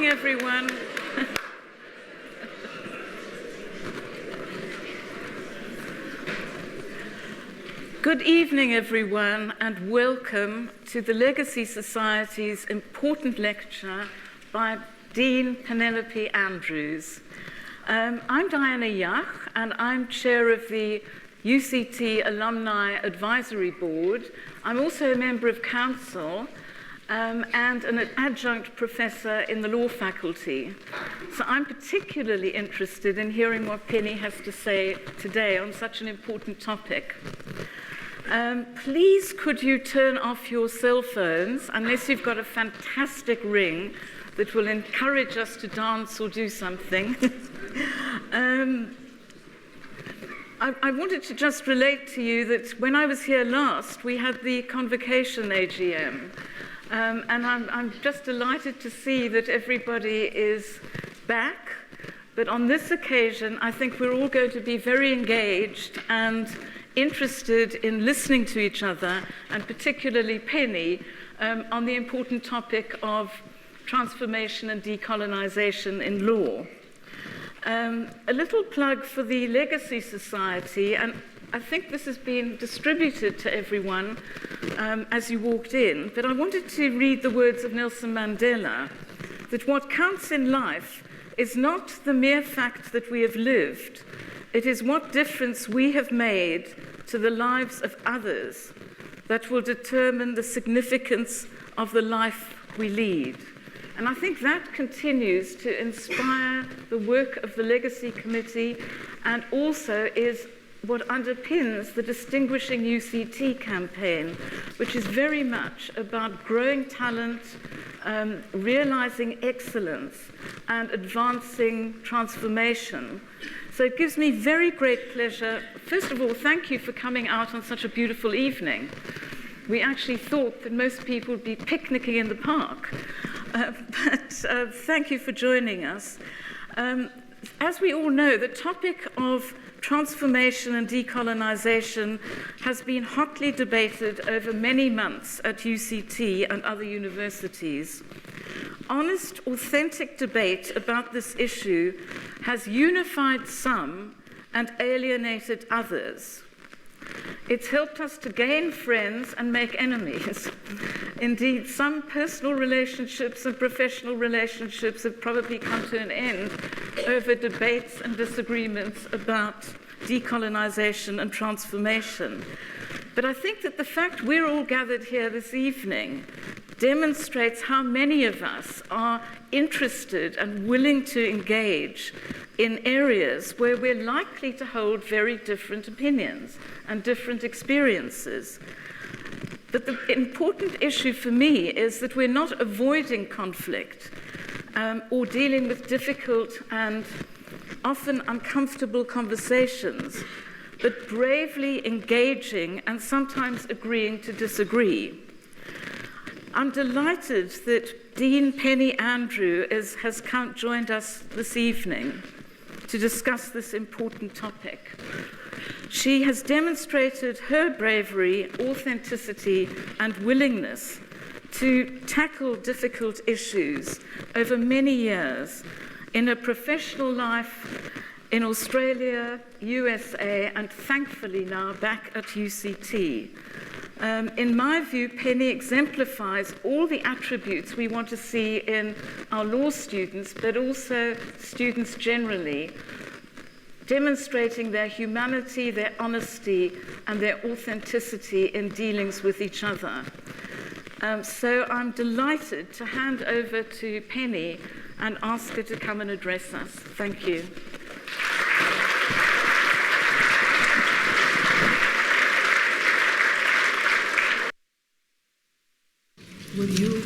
everyone. Good evening, everyone, and welcome to the Legacy Society's important lecture by Dean Penelope Andrews. I'm Diana Yach, and I'm chair of the UCT Alumni Advisory Board. I'm also a member of council and an adjunct professor in the law faculty. So I'm particularly interested in hearing what Penny has to say today on such an important topic. Please could you turn off your cell phones, unless you've got a fantastic ring that will encourage us to dance or do something. I wanted to just relate to you that when I was here last, we had the Convocation AGM. And I'm just delighted to see that everybody is back. But on this occasion, I think we're all going to be very engaged and interested in listening to each other, and particularly Penny, on the important topic of transformation and decolonisation in law. A little plug for the Legacy Society, and I think this has been distributed to everyone as you walked in, but I wanted to read the words of Nelson Mandela, that what counts in life is not the mere fact that we have lived, it is what difference we have made to the lives of others that will determine the significance of the life we lead. And I think that continues to inspire the work of the Legacy Committee, and also is what underpins the Distinguishing UCT campaign, which is very much about growing talent, realizing excellence, and advancing transformation. So it gives me very great pleasure. First of all, thank you for coming out on such a beautiful evening. We actually thought that most people would be picnicking in the park, but thank you for joining us. As we all know, the topic of transformation and decolonisation has been hotly debated over many months at UCT and other universities. Honest, authentic debate about this issue has unified some and alienated others. It's helped us to gain friends and make enemies. Indeed, some personal relationships and professional relationships have probably come to an end over debates and disagreements about decolonisation and transformation. But I think that the fact we're all gathered here this evening demonstrates how many of us are interested and willing to engage in areas where we're likely to hold very different opinions and different experiences. But the important issue for me is that we're not avoiding conflict or dealing with difficult and often uncomfortable conversations, but bravely engaging and sometimes agreeing to disagree. I'm delighted that Dean Penny Andrews has joined us this evening to discuss this important topic. She has demonstrated her bravery, authenticity, and willingness to tackle difficult issues over many years in her professional life in Australia, USA, and thankfully now back at UCT. In my view, Penny exemplifies all the attributes we want to see in our law students, but also students generally, demonstrating their humanity, their honesty, and their authenticity in dealings with each other. So I'm delighted to hand over to Penny and ask her to come and address us. Thank you. Will you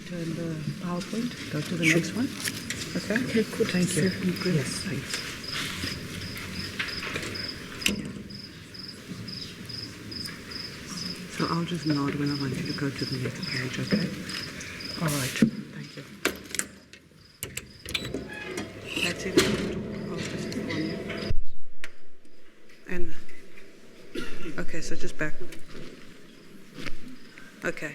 turn the PowerPoint? Go to the next one? Okay. Okay, good. Thank you. Good. Yes, thanks. So I'll just nod when I want you to go to the next page, okay? All right. Thank you. That's it. I'll just on you. And okay, so just back. Okay.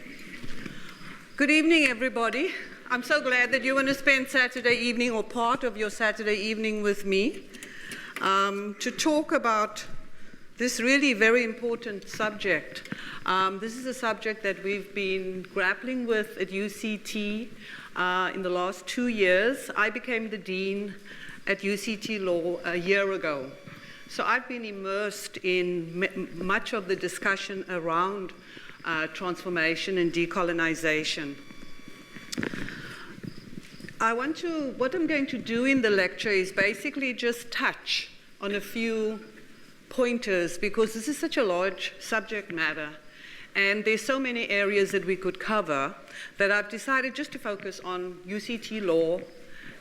Good evening, everybody. I'm so glad that you want to spend Saturday evening or part of your Saturday evening with me to talk about this really very important subject. This is a subject that we've been grappling with at UCT in the last 2 years. I became the dean at UCT Law a year ago. So I've been immersed in much of the discussion around transformation and decolonization. What I'm going to do in the lecture is basically just touch on a few pointers, because this is such a large subject matter and there's so many areas that we could cover that I've decided just to focus on UCT law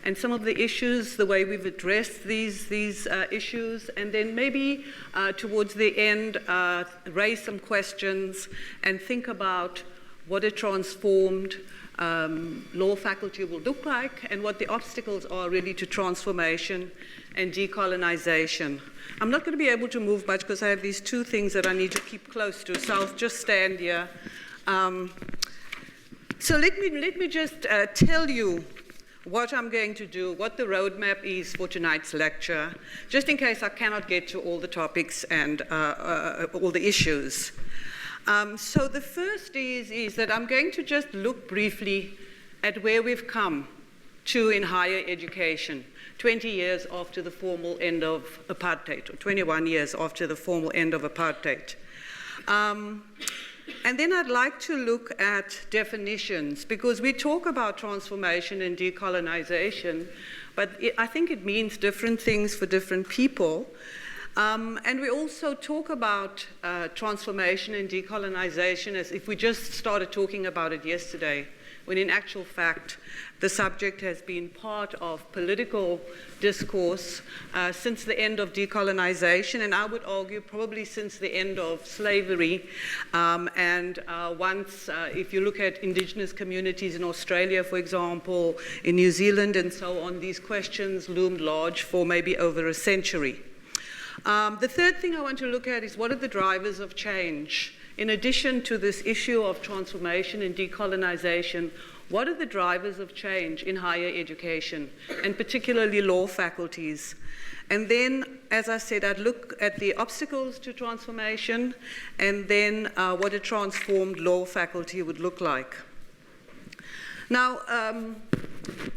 and some of the issues, the way we've addressed these issues, and then maybe towards the end raise some questions and think about what a transformed law faculty will look like and what the obstacles are really to transformation and decolonization. I'm not going to be able to move much because I have these two things that I need to keep close to, so I'll just stand here. So let me just tell you what I'm going to do, what the roadmap is for tonight's lecture, just in case I cannot get to all the topics and all the issues. So the first is that I'm going to just look briefly at where we've come to in higher education, 20 years after the formal end of apartheid, or 21 years after the formal end of apartheid. And then I'd like to look at definitions, because we talk about transformation and decolonization, but I think it means different things for different people. And we also talk about transformation and decolonization as if we just started talking about it yesterday, when in actual fact, the subject has been part of political discourse since the end of decolonization, and I would argue probably since the end of slavery. If you look at indigenous communities in Australia, for example, in New Zealand and so on, these questions loomed large for maybe over a century. The third thing I want to look at is what are the drivers of change? In addition to this issue of transformation and decolonization, what are the drivers of change in higher education, and particularly law faculties? And then, as I said, I'd look at the obstacles to transformation, and then what a transformed law faculty would look like. Now,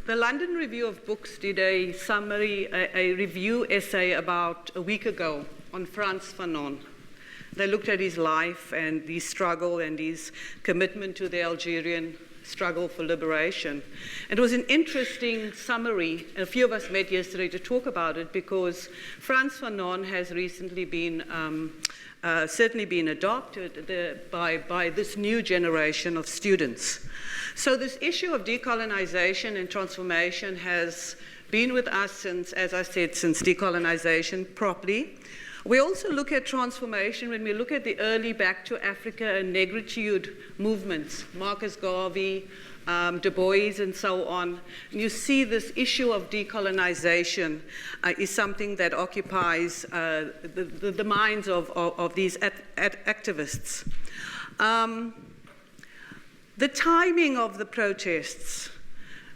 the London Review of Books did a summary, a review essay about a week ago on Frantz Fanon. They looked at his life and his struggle and his commitment to the Algerian struggle for liberation. It was an interesting summary, and a few of us met yesterday to talk about it, because Frantz Fanon has recently been certainly been adopted by this new generation of students. So this issue of decolonization and transformation has been with us since, as I said, since decolonization properly. We also look at transformation when we look at the early Back to Africa and negritude movements, Marcus Garvey, Du Bois, and so on. And you see this issue of decolonization is something that occupies the minds of these activists. The timing of the protests,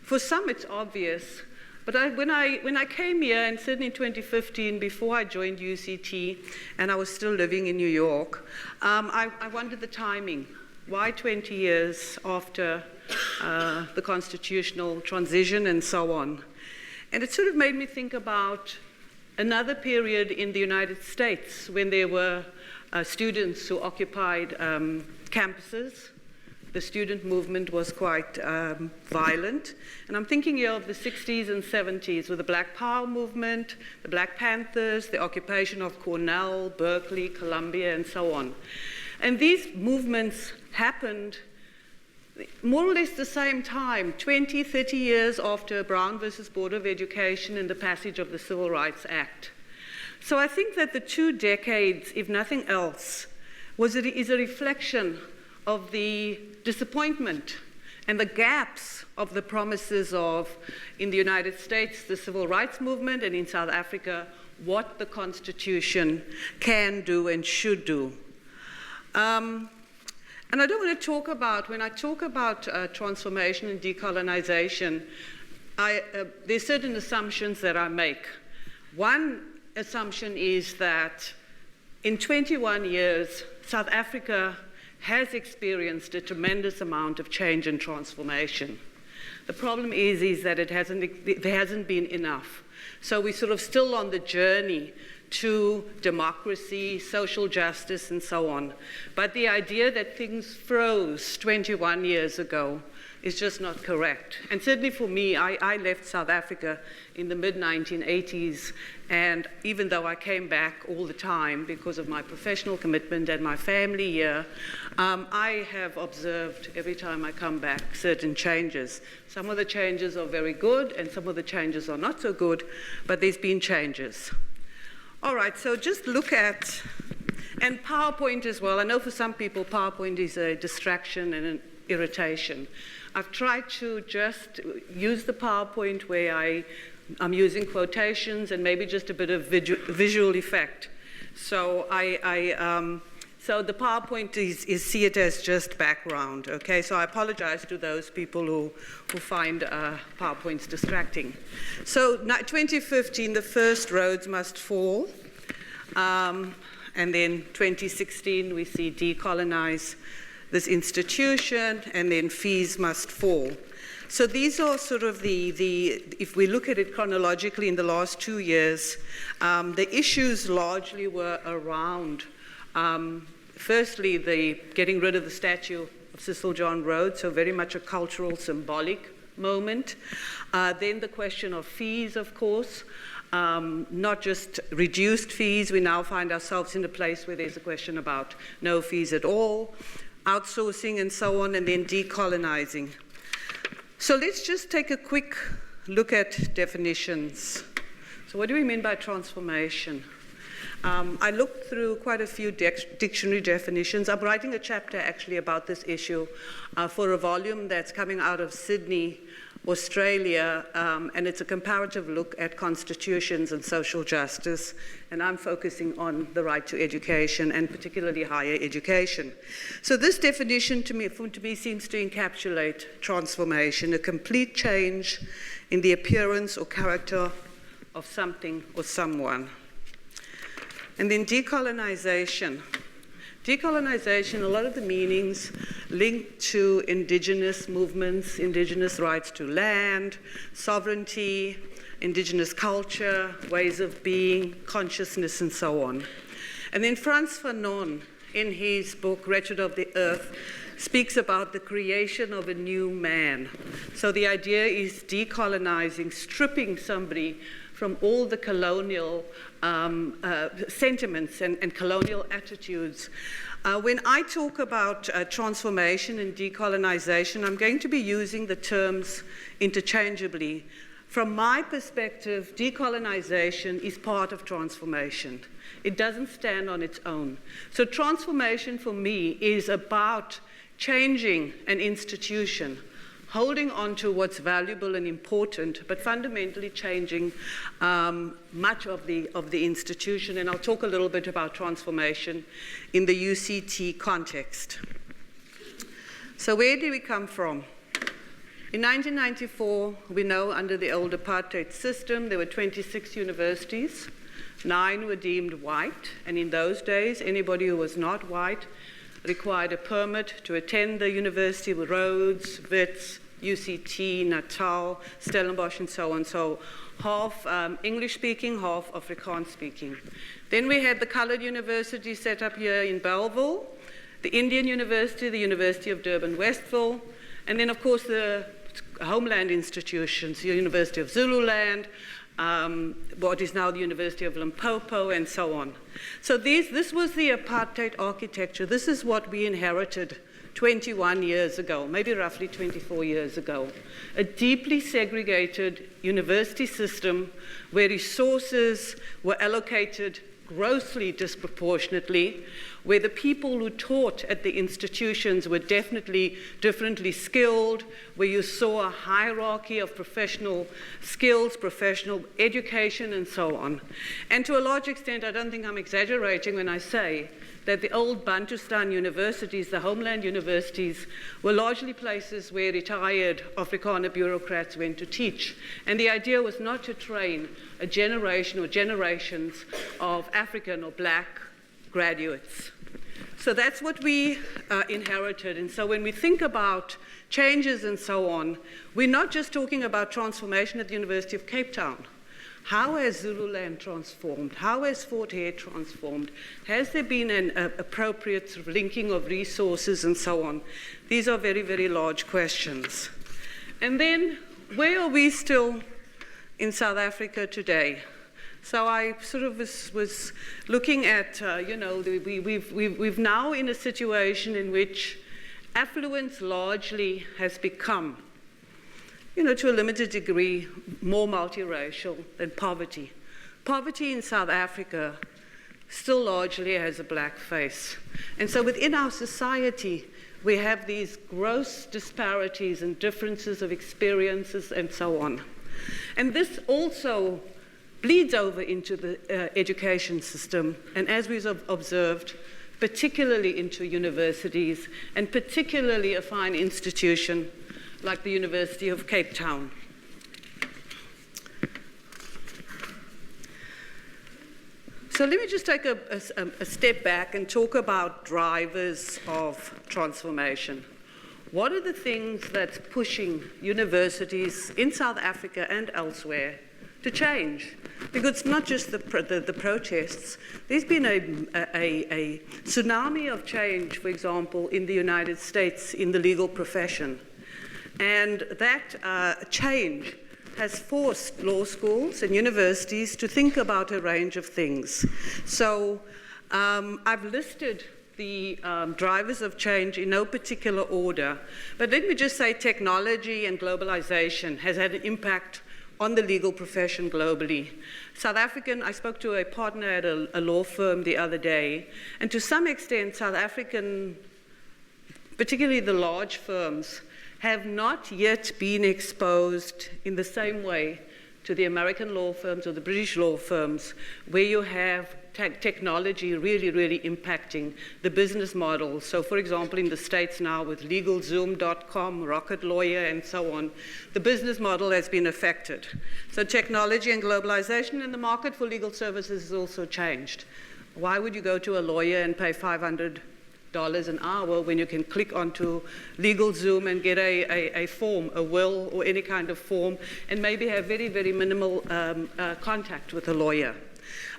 for some it's obvious, but when I came here, and certainly in 2015, before I joined UCT, and I was still living in New York, I wondered the timing. Why 20 years after the constitutional transition and so on? And it sort of made me think about another period in the United States when there were students who occupied campuses. The student movement was quite violent. And I'm thinking here of the 60s and 70s with the Black Power movement, the Black Panthers, the occupation of Cornell, Berkeley, Columbia, and so on. And these movements happened more or less the same time, 20, 30 years after Brown versus Board of Education and the passage of the Civil Rights Act. So I think that the 2 decades, if nothing else, is a reflection of the disappointment and the gaps of the promises of, in the United States, the Civil Rights Movement, and in South Africa, what the Constitution can do and should do. And I don't want to talk about, when I talk about transformation and decolonization, there's certain assumptions that I make. One assumption is that in 21 years, South Africa has experienced a tremendous amount of change and transformation. The problem is that there hasn't been enough. So we're sort of still on the journey to democracy, social justice, and so on. But the idea that things froze 21 years ago is just not correct. And certainly for me, I left South Africa in the mid-1980s, and even though I came back all the time because of my professional commitment and my family here, I have observed every time I come back certain changes. Some of the changes are very good, and some of the changes are not so good, but there's been changes. All right, so just look at, and PowerPoint as well. I know for some people PowerPoint is a distraction and an irritation. I've tried to just use the PowerPoint where I'm using quotations and maybe just a bit of visual effect. So so the PowerPoint is see it as just background, okay? So I apologize to those people who find PowerPoints distracting. So 2015, the first roads must fall. And then 2016, we see decolonize this institution, and then fees must fall. So these are sort of if we look at it chronologically in the last 2 years, the issues largely were around, firstly, the getting rid of the statue of Cecil John Rhodes, so very much a cultural, symbolic moment. Then the question of fees, of course, not just reduced fees. We now find ourselves in a place where there's a question about no fees at all, outsourcing and so on, and then decolonizing. So let's just take a quick look at definitions. So what do we mean by transformation? I looked through quite a few dictionary definitions. I'm writing a chapter actually about this issue for a volume that's coming out of Sydney, Australia, and it's a comparative look at constitutions and social justice, and I'm focusing on the right to education and particularly higher education. So this definition to me seems to encapsulate transformation, a complete change in the appearance or character of something or someone. And then decolonization. Decolonization, a lot of the meanings linked to indigenous movements, indigenous rights to land, sovereignty, indigenous culture, ways of being, consciousness, and so on. And then Frantz Fanon, in his book, Wretched of the Earth, speaks about the creation of a new man. So the idea is decolonizing, stripping somebody from all the colonial sentiments and colonial attitudes. When I talk about transformation and decolonization, I'm going to be using the terms interchangeably. From my perspective, decolonization is part of transformation. It doesn't stand on its own. So transformation for me is about changing an institution, holding on to what's valuable and important, but fundamentally changing much of the institution. And I'll talk a little bit about transformation in the UCT context. So where do we come from? In 1994, we know under the old apartheid system, there were 26 universities. 9 were deemed white, and in those days, anybody who was not white required a permit to attend the University of Rhodes, Wits, UCT, Natal, Stellenbosch, and so on. So half English-speaking, half Afrikaans-speaking. Then we had the coloured university set up here in Belleville, the Indian University, the University of Durban-Westville, and then, of course, the homeland institutions, the University of Zululand, what is now the University of Limpopo, and so on. So this was the apartheid architecture. This is what we inherited 21 years ago, maybe roughly 24 years ago. A deeply segregated university system where resources were allocated grossly disproportionately, where the people who taught at the institutions were definitely differently skilled, where you saw a hierarchy of professional skills, professional education, and so on. And to a large extent, I don't think I'm exaggerating when I say that the old Bantustan universities, the homeland universities, were largely places where retired Afrikaner bureaucrats went to teach. And the idea was not to train a generation or generations of African or black graduates. So that's what we inherited. And so when we think about changes and so on, we're not just talking about transformation at the University of Cape Town. How has Zululand transformed? How has Fort Hare transformed? Has there been an appropriate sort of linking of resources and so on? These are very, very large questions. And then, where are we still in South Africa today? So I sort of was looking at, we've now in a situation in which affluence largely has become, to a limited degree, more multiracial than poverty. Poverty in South Africa still largely has a black face. And so within our society, we have these gross disparities and differences of experiences and so on. And this also bleeds over into the education system, and as we've observed, particularly into universities, and particularly a fine institution like the University of Cape Town. So let me just take a step back and talk about drivers of transformation. What are the things that's pushing universities in South Africa and elsewhere to change? Because it's not just the protests. There's been a tsunami of change, for example, in the United States in the legal profession. And that change has forced law schools and universities to think about a range of things. So I've listed the drivers of change in no particular order, but let me just say technology and globalization has had an impact on the legal profession globally. I spoke to a partner at a law firm the other day, and to some extent, South African, particularly the large firms, have not yet been exposed in the same way to the American law firms or the British law firms, where you have technology really, really impacting the business model. So for example, in the States now with LegalZoom.com, Rocket Lawyer, and so on, the business model has been affected. So technology and globalization in the market for legal services has also changed. Why would you go to a lawyer and pay $500 an hour when you can click onto LegalZoom and get a form, a will or any kind of form, and maybe have very, very minimal contact with a lawyer?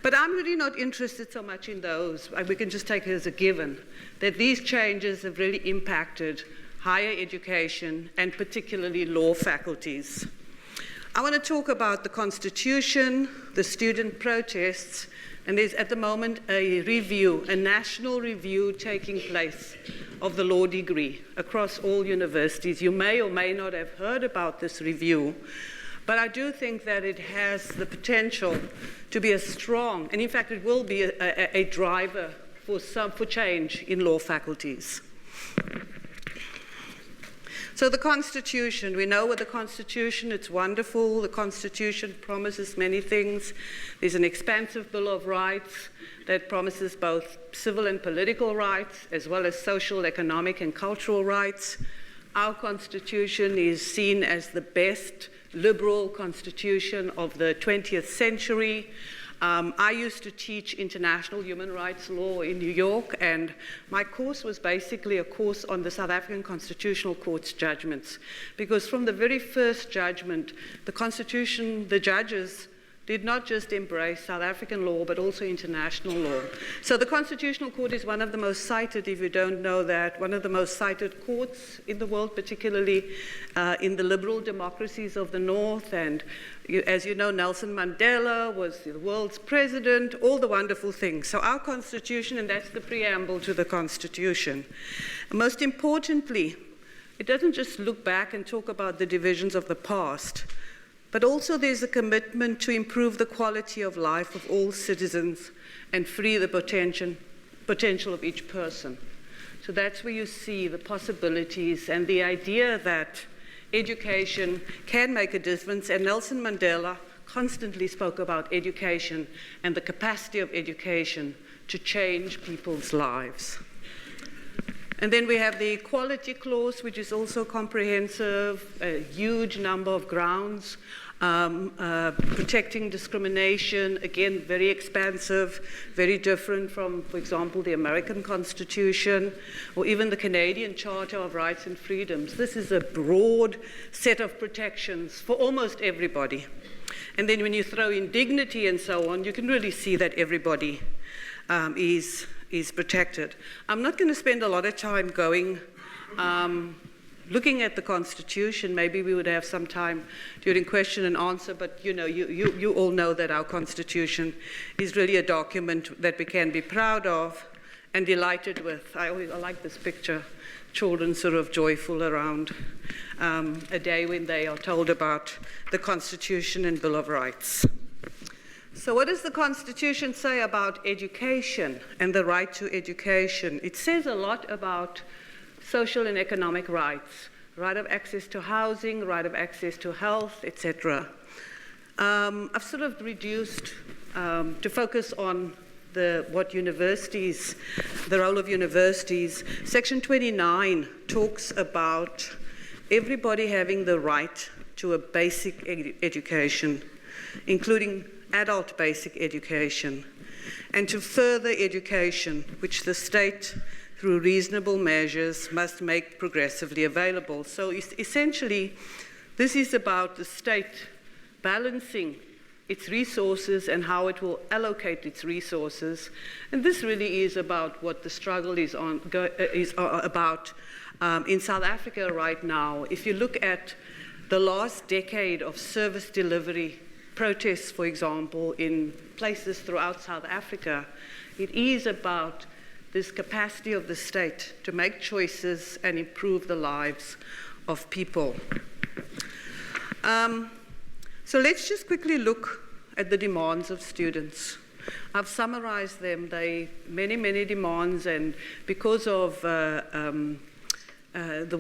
But I'm really not interested so much in those. We can just take it as a given that these changes have really impacted higher education and particularly law faculties. I want to talk about the Constitution, the student protests, and there's at the moment a review, a national review taking place of the law degree across all universities. You may or may not have heard about this review, but I do think that it has the potential to be a strong, and in fact it will be a driver for change in law faculties. So the Constitution, we know what the Constitution, it's wonderful. The Constitution promises many things. There's an expansive Bill of Rights that promises both civil and political rights, as well as social, economic, and cultural rights. Our Constitution is seen as the best liberal constitution of the 20th century. I used to teach international human rights law in New York, and my course was basically a course on the South African Constitutional Court's judgments, because from the very first judgment, the Constitution, the judges did not just embrace South African law, but also international law. So the Constitutional Court is one of the most cited, if you don't know that, one of the most cited courts in the world, particularly in the liberal democracies of the North. And as you know, Nelson Mandela was the world's president, all the wonderful things. So our Constitution, and that's the preamble to the Constitution. And most importantly, it doesn't just look back and talk about the divisions of the past, but also there's a commitment to improve the quality of life of all citizens and free the potential of each person. So that's where you see the possibilities and the idea that education can make a difference. And Nelson Mandela constantly spoke about education and the capacity of education to change people's lives. And then we have the equality clause, which is also comprehensive, a huge number of grounds, protecting discrimination, again, very expansive, very different from, for example, the American Constitution, or even the Canadian Charter of Rights and Freedoms. This is a broad set of protections for almost everybody. And then when you throw in dignity and so on, you can really see that everybody is protected. I'm not going to spend a lot of time going looking at the Constitution. Maybe we would have some time during question and answer, but you all know that our Constitution is really a document that we can be proud of and delighted with. I like this picture, children sort of joyful around a day when they are told about the Constitution and Bill of Rights. So what does the Constitution say about education and the right to education? It says a lot about social and economic rights, right of access to housing, right of access to health, etc. I've sort of reduced to focus on what universities, the role of universities. Section 29 talks about everybody having the right to a basic education, including adult basic education, and to further education, which the state, through reasonable measures, must make progressively available. So essentially, this is about the state balancing its resources and how it will allocate its resources. And this really is about what the struggle is about in South Africa right now. If you look at the last decade of service delivery protests, for example, in places throughout South Africa, it is about this capacity of the state to make choices and improve the lives of people. So let's just quickly look at the demands of students. I've summarized them. They many, many demands, and because of the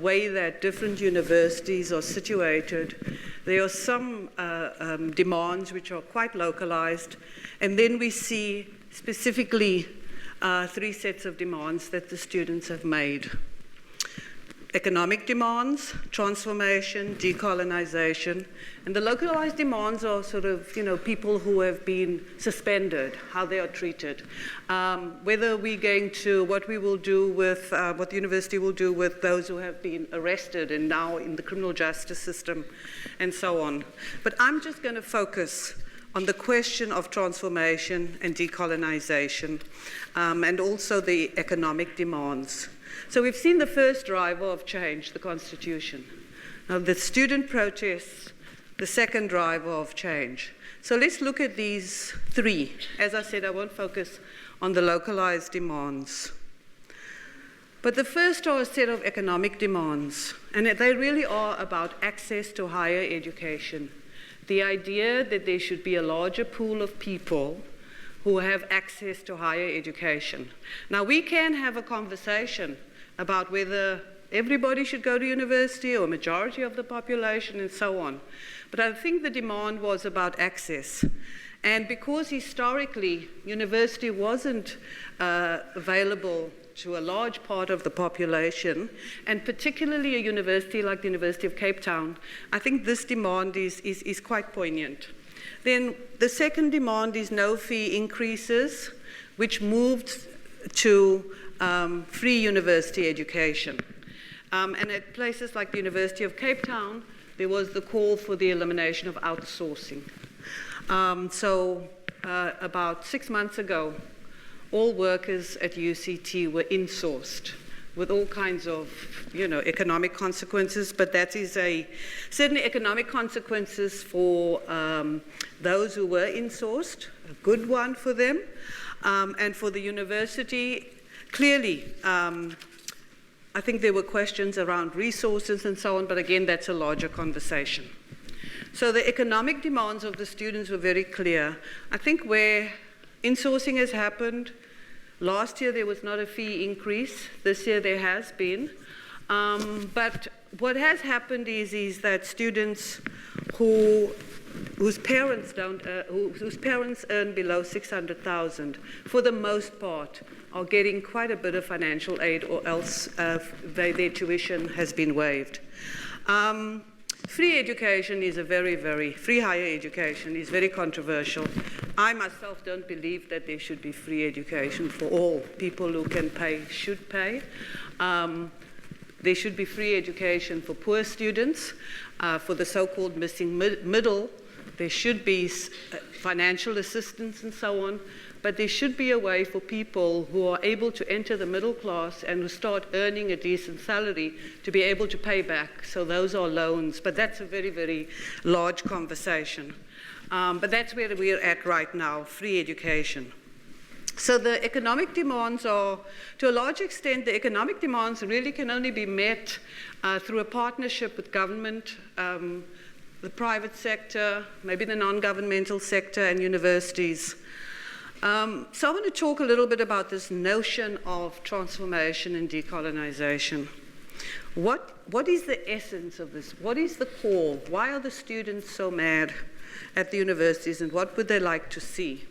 way that different universities are situated, there are some demands which are quite localized, and then we see specifically 3 sets of demands that the students have made. Economic demands, transformation, decolonization, and the localized demands are sort of, people who have been suspended, how they are treated. Whether we're going to, what we will do with, what the university will do with those who have been arrested and now in the criminal justice system, and so on. But I'm just going to focus on the question of transformation and decolonization, and also the economic demands. So we've seen the first driver of change, the Constitution. Now the student protests, the second driver of change. So let's look at these 3. As I said, I won't focus on the localized demands. But the first are a set of economic demands, and they really are about access to higher education. The idea that there should be a larger pool of people who have access to higher education. Now, we can have a conversation about whether everybody should go to university or a majority of the population and so on. But I think the demand was about access. And because historically university wasn't available to a large part of the population, and particularly a university like the University of Cape Town, I think this demand is quite poignant. Then the second demand is no fee increases, which moved to free university education. And at places like the University of Cape Town, there was the call for the elimination of outsourcing. About 6 months ago, all workers at UCT were insourced with all kinds of, economic consequences, but that is certainly economic consequences for those who were insourced, a good one for them, and for the university, clearly, I think there were questions around resources and so on, but again, that's a larger conversation. So the economic demands of the students were very clear. I think where insourcing has happened, last year there was not a fee increase, this year there has been. But what has happened is that students who whose parents earn below 600,000, for the most part, are getting quite a bit of financial aid, or else their tuition has been waived. Free education is free higher education is very controversial. I myself don't believe that there should be free education for all. People who can pay should pay. There should be free education for poor students, for the so-called missing middle. There should be financial assistance and so on, but there should be a way for people who are able to enter the middle class and who start earning a decent salary to be able to pay back. So those are loans, but that's a very, very large conversation. But that's where we're at right now, free education. So the economic demands are, to a large extent, the economic demands really can only be met through a partnership with government, the private sector, maybe the non-governmental sector, and universities. So I want to talk a little bit about this notion of transformation and decolonization. What is the essence of this? What is the core? Why are the students so mad at the universities, and what would they like to see?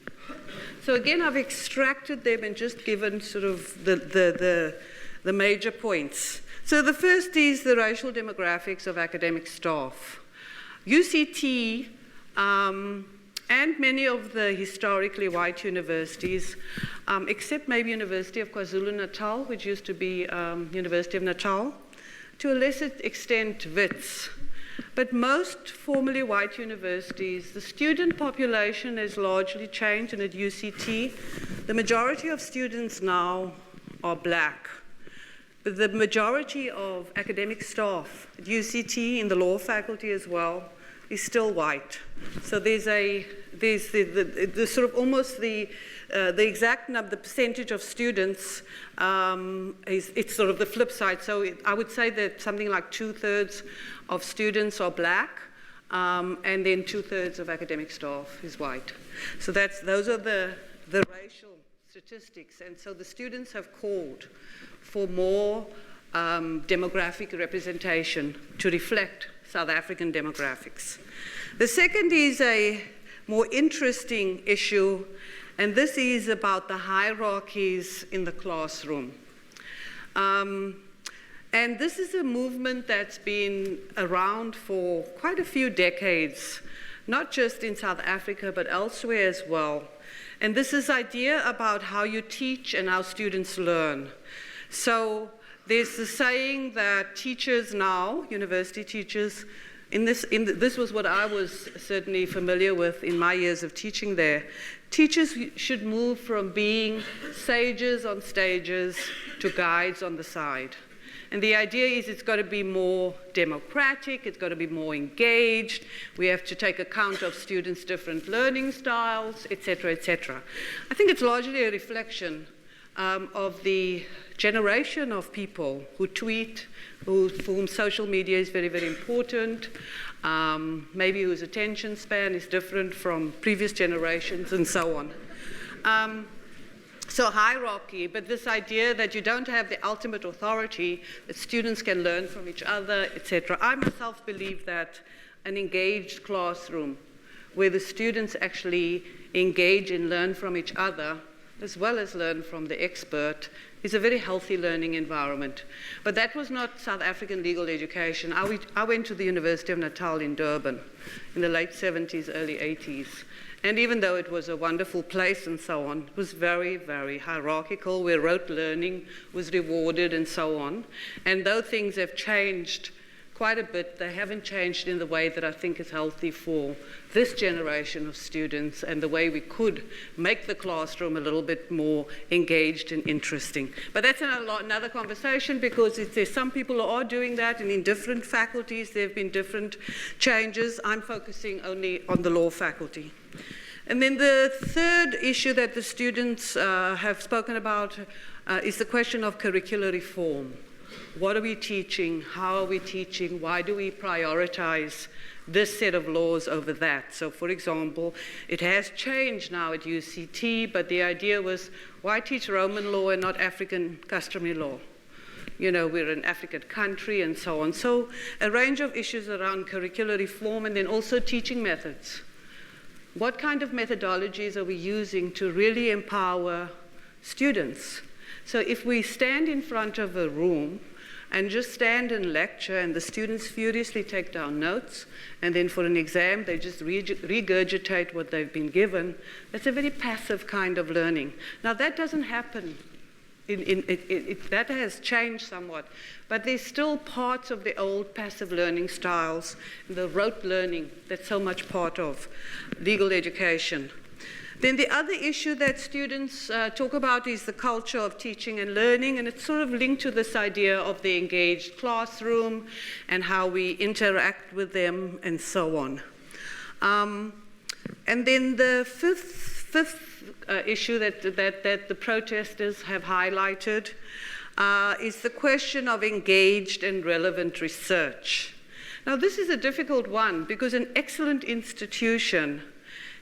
So again, I've extracted them and just given sort of the major points. So the first is the racial demographics of academic staff. UCT and many of the historically white universities, except maybe University of KwaZulu-Natal, which used to be University of Natal, to a lesser extent WITS. But most formerly white universities, the student population has largely changed, and at UCT, the majority of students now are black. But the majority of academic staff at UCT, in the law faculty as well, is still white. So there's the sort of almost the exact number, the percentage of students, it's sort of the flip side. So I would say that something like 2/3 of students are black, and then 2/3 of academic staff is white. So those are the racial statistics. And so the students have called for more demographic representation to reflect South African demographics. The second is a more interesting issue, and this is about the hierarchies in the classroom. And this is a movement that's been around for quite a few decades, not just in South Africa, but elsewhere as well. And this is this idea about how you teach and how students learn. So there's the saying that teachers now, university teachers, this was what I was certainly familiar with in my years of teaching there. Teachers should move from being sages on stages to guides on the side. And the idea is it's got to be more democratic, it's got to be more engaged, we have to take account of students' different learning styles, etc., etc. I think it's largely a reflection of the generation of people who tweet, for whom social media is very, very important, maybe whose attention span is different from previous generations, and so on. So hierarchy, but this idea that you don't have the ultimate authority, that students can learn from each other, etc. I myself believe that an engaged classroom, where the students actually engage and learn from each other, as well as learn from the expert, is a very healthy learning environment. But that was not South African legal education. I went to the University of Natal in Durban in the late 70s, early 80s. And even though it was a wonderful place and so on, it was very, very hierarchical, where rote learning was rewarded and so on. And though things have changed quite a bit, they haven't changed in the way that I think is healthy for this generation of students, and the way we could make the classroom a little bit more engaged and interesting. But that's another conversation, because there's some people who are doing that, and in different faculties there have been different changes. I'm focusing only on the law faculty. And then the third issue that the students have spoken about is the question of curricular reform. What are we teaching? How are we teaching? Why do we prioritize this set of laws over that? So, for example, it has changed now at UCT, but the idea was, why teach Roman law and not African customary law? we're an African country and so on. So a range of issues around curricular reform and then also teaching methods. What kind of methodologies are we using to really empower students? So if we stand in front of a room and just stand and lecture and the students furiously take down notes and then for an exam they just regurgitate what they've been given, that's a very passive kind of learning. Now that doesn't happen. That has changed somewhat, but there's still parts of the old passive learning styles, the rote learning that's so much part of legal education. Then the other issue that students talk about is the culture of teaching and learning, and it's sort of linked to this idea of the engaged classroom and how we interact with them and so on. And then the fifth issue that the protesters have highlighted is the question of engaged and relevant research. Now this is a difficult one because an excellent institution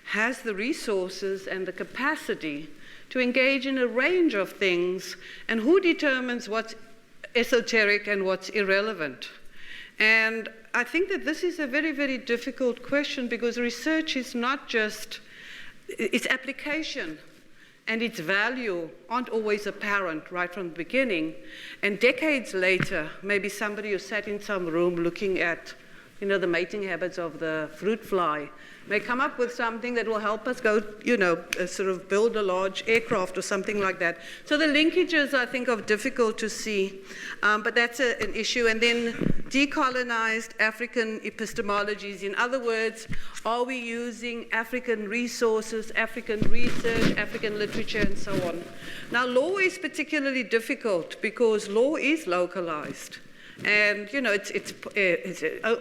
has the resources and the capacity to engage in a range of things, and who determines what's esoteric and what's irrelevant? And I think that this is a very, very difficult question because research is not just, its application and its value aren't always apparent right from the beginning. And decades later, maybe somebody who sat in some room looking at the mating habits of the fruit fly may come up with something that will help us go, sort of build a large aircraft or something like that. So the linkages, I think, are difficult to see, but that's an issue. And then decolonized African epistemologies. In other words, are we using African resources, African research, African literature, and so on? Now, law is particularly difficult because law is localized. And it's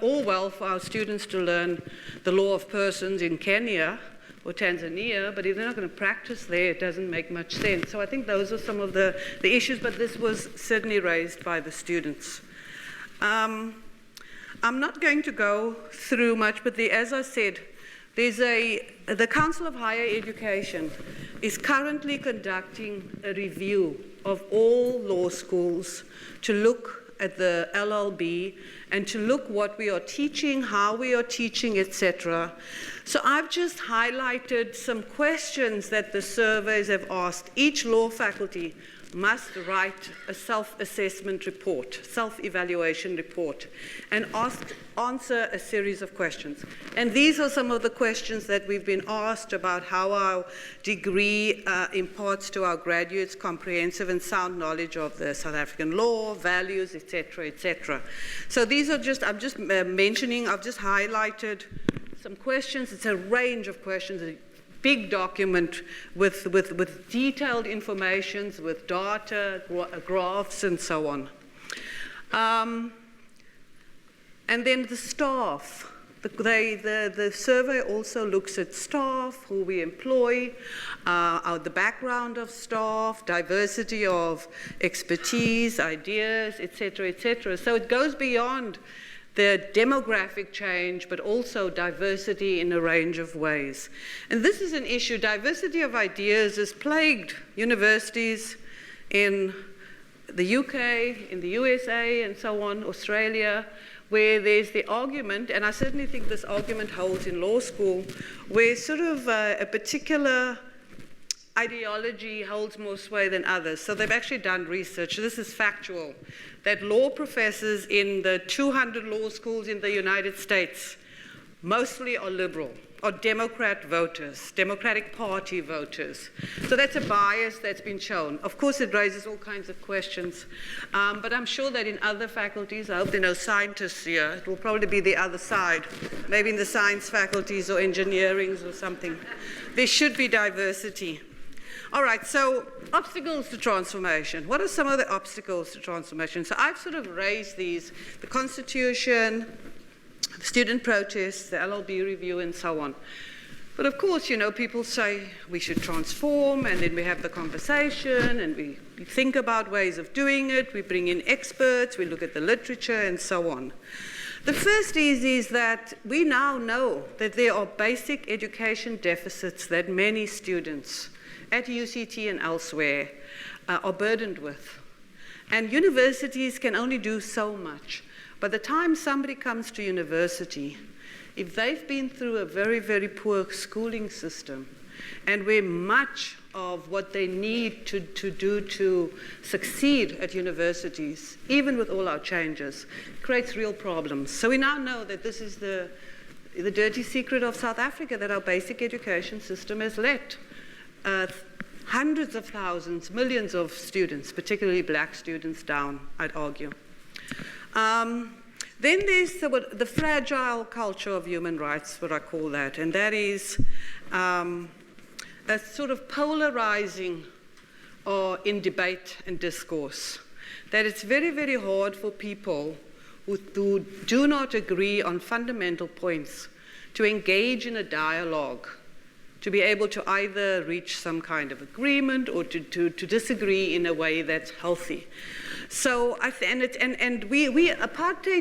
all well for our students to learn the law of persons in Kenya or Tanzania, but if they're not going to practice there, it doesn't make much sense. So I think those are some of the issues, but this was certainly raised by the students. I'm not going to go through much, but as I said, the Council of Higher Education is currently conducting a review of all law schools to look at the LLB and to look what we are teaching, how we are teaching, etc. So I've just highlighted some questions that the surveys have asked. Each law faculty must write a self-assessment report, self-evaluation report, and answer a series of questions. And these are some of the questions that we've been asked about how our degree imparts to our graduates comprehensive and sound knowledge of the South African law, values, etc., etc. So these are just, I've just highlighted some questions. It's a range of questions. Big document with detailed information, with data, graphs, and so on. And then the staff. The survey also looks at staff, who we employ, the background of staff, diversity of expertise, ideas, etc., etc. So it goes beyond the demographic change, but also diversity in a range of ways. And this is an issue. Diversity of ideas has plagued universities in the UK, in the USA, and so on, Australia, where there's the argument, and I certainly think this argument holds in law school, where sort of a particular ideology holds more sway than others. So they've actually done research. This is factual, that law professors in the 200 law schools in the United States mostly are liberal, or Democrat voters, Democratic Party voters. So that's a bias that's been shown. Of course, it raises all kinds of questions, but I'm sure that in other faculties, I hope there are no scientists here, it will probably be the other side, maybe in the science faculties or engineering or something. There should be diversity. All right, so obstacles to transformation. What are some of the obstacles to transformation? So I've sort of raised these, the Constitution, the student protests, the LLB review, and so on. But of course, people say we should transform, and then we have the conversation, and we think about ways of doing it, we bring in experts, we look at the literature, and so on. The first is that we now know that there are basic education deficits that many students at UCT and elsewhere are burdened with. And universities can only do so much. By the time somebody comes to university, if they've been through a very, very poor schooling system, and where much of what they need to do to succeed at universities, even with all our changes, creates real problems. So we now know that this is the dirty secret of South Africa, that our basic education system has let hundreds of thousands, millions of students, particularly black students, down, I'd argue. Then there's the fragile culture of human rights, what I call that, and that is a sort of polarizing in debate and discourse. That it's very, very hard for people who do not agree on fundamental points to engage in a dialogue, to be able to either reach some kind of agreement or to disagree in a way that's healthy. So apartheid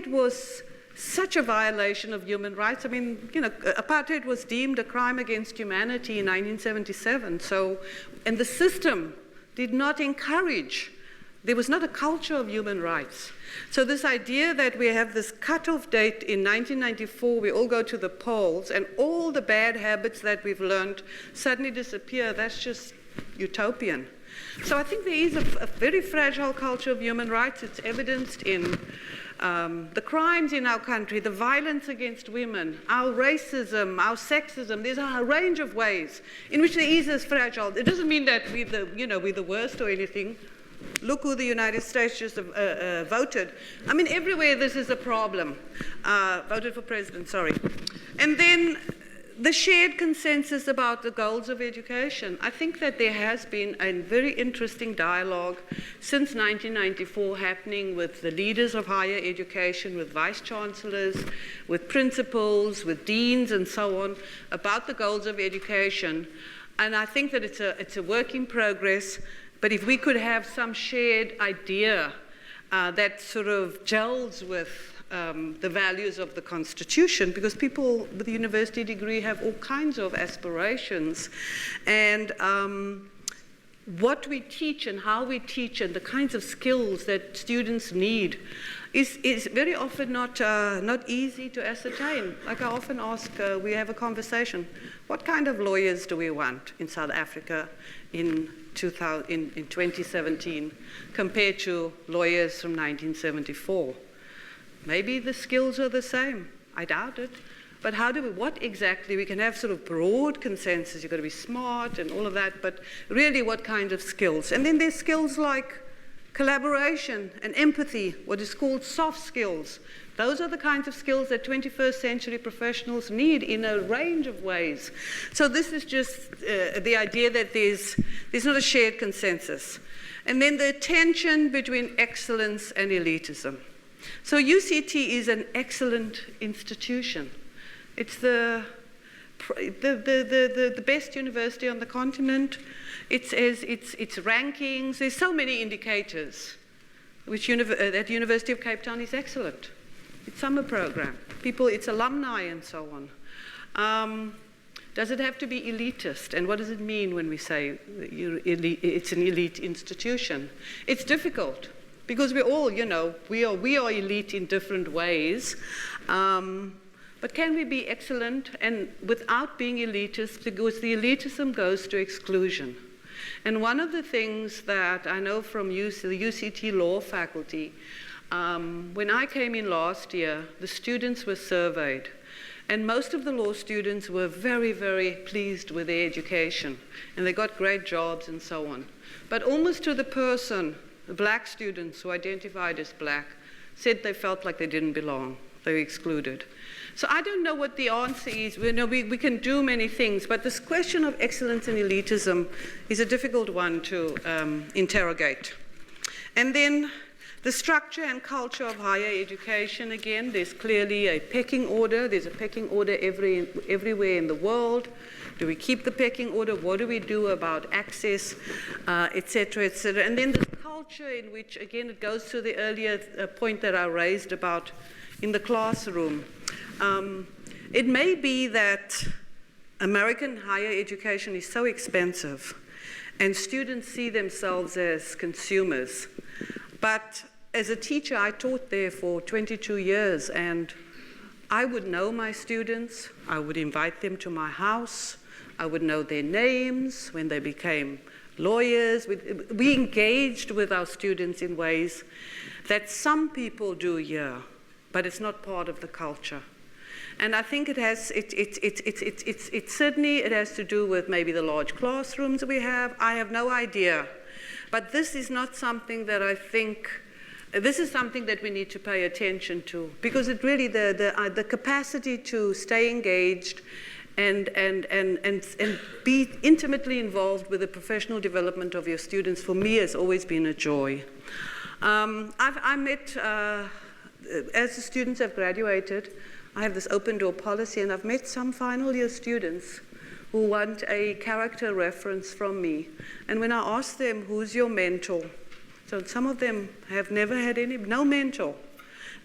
was such a violation of human rights. I mean, apartheid was deemed a crime against humanity in 1977. So, and the system did not encourage. There was not a culture of human rights. So this idea that we have this cutoff date in 1994, we all go to the polls, and all the bad habits that we've learned suddenly disappear, that's just utopian. So I think there is a very fragile culture of human rights. It's evidenced in the crimes in our country, the violence against women, our racism, our sexism. There's a range of ways in which there is this fragile. It doesn't mean that we're the worst or anything. Look who the United States just voted. I mean, everywhere this is a problem. Voted for president, sorry. And then the shared consensus about the goals of education. I think that there has been a very interesting dialogue since 1994 happening with the leaders of higher education, with vice chancellors, with principals, with deans, and so on, about the goals of education. And I think that it's a work in progress. But if we could have some shared idea that sort of gels with the values of the Constitution, because people with a university degree have all kinds of aspirations, and what we teach and how we teach and the kinds of skills that students need is very often not easy to ascertain. Like I often ask, we have a conversation, what kind of lawyers do we want in South Africa in 2017 compared to lawyers from 1974? Maybe the skills are the same. I doubt it. But what exactly? We can have sort of broad consensus. You've got to be smart and all of that, but really what kind of skills? And then there's skills like collaboration and empathy, what is called soft skills. Those are the kinds of skills that 21st century professionals need in a range of ways. So this is just the idea that there's not a shared consensus. And then the tension between excellence and elitism. So UCT is an excellent institution. It's the best university on the continent. Its rankings, there's so many indicators that University of Cape Town is excellent. Its summer program, its alumni and so on. Does it have to be elitist? And what does it mean when we say it's an elite institution? It's difficult. Because we're all, we are elite in different ways. But can we be excellent and without being elitist? Because the elitism goes to exclusion. And one of the things that I know from the UCT law faculty, when I came in last year, the students were surveyed. And most of the law students were very, very pleased with their education. And they got great jobs and so on. But almost to the person, the black students who identified as black said they felt like they didn't belong. They were excluded. So I don't know what the answer is. We can do many things, but this question of excellence and elitism is a difficult one to interrogate. And then the structure and culture of higher education, again, there's clearly a pecking order. There's a pecking order everywhere in the world. Do we keep the pecking order? What do we do about access, et cetera, et cetera? And then the culture in which, again, it goes to the earlier point that I raised about in the classroom. It may be that American higher education is so expensive and students see themselves as consumers. But as a teacher, I taught there for 22 years, and I would know my students. I would invite them to my house. I would know their names when they became lawyers. We engaged with our students in ways that some people do here, but it's not part of the culture. And I think it certainly has to do with maybe the large classrooms we have. I have no idea. But this is not something that I think, this is something that we need to pay attention to, because it really, the capacity to stay engaged and be intimately involved with the professional development of your students, for me, has always been a joy. I met, as the students have graduated, I have this open door policy, and I've met some final year students who want a character reference from me. And when I ask them, who's your mentor? So some of them have never had no mentor.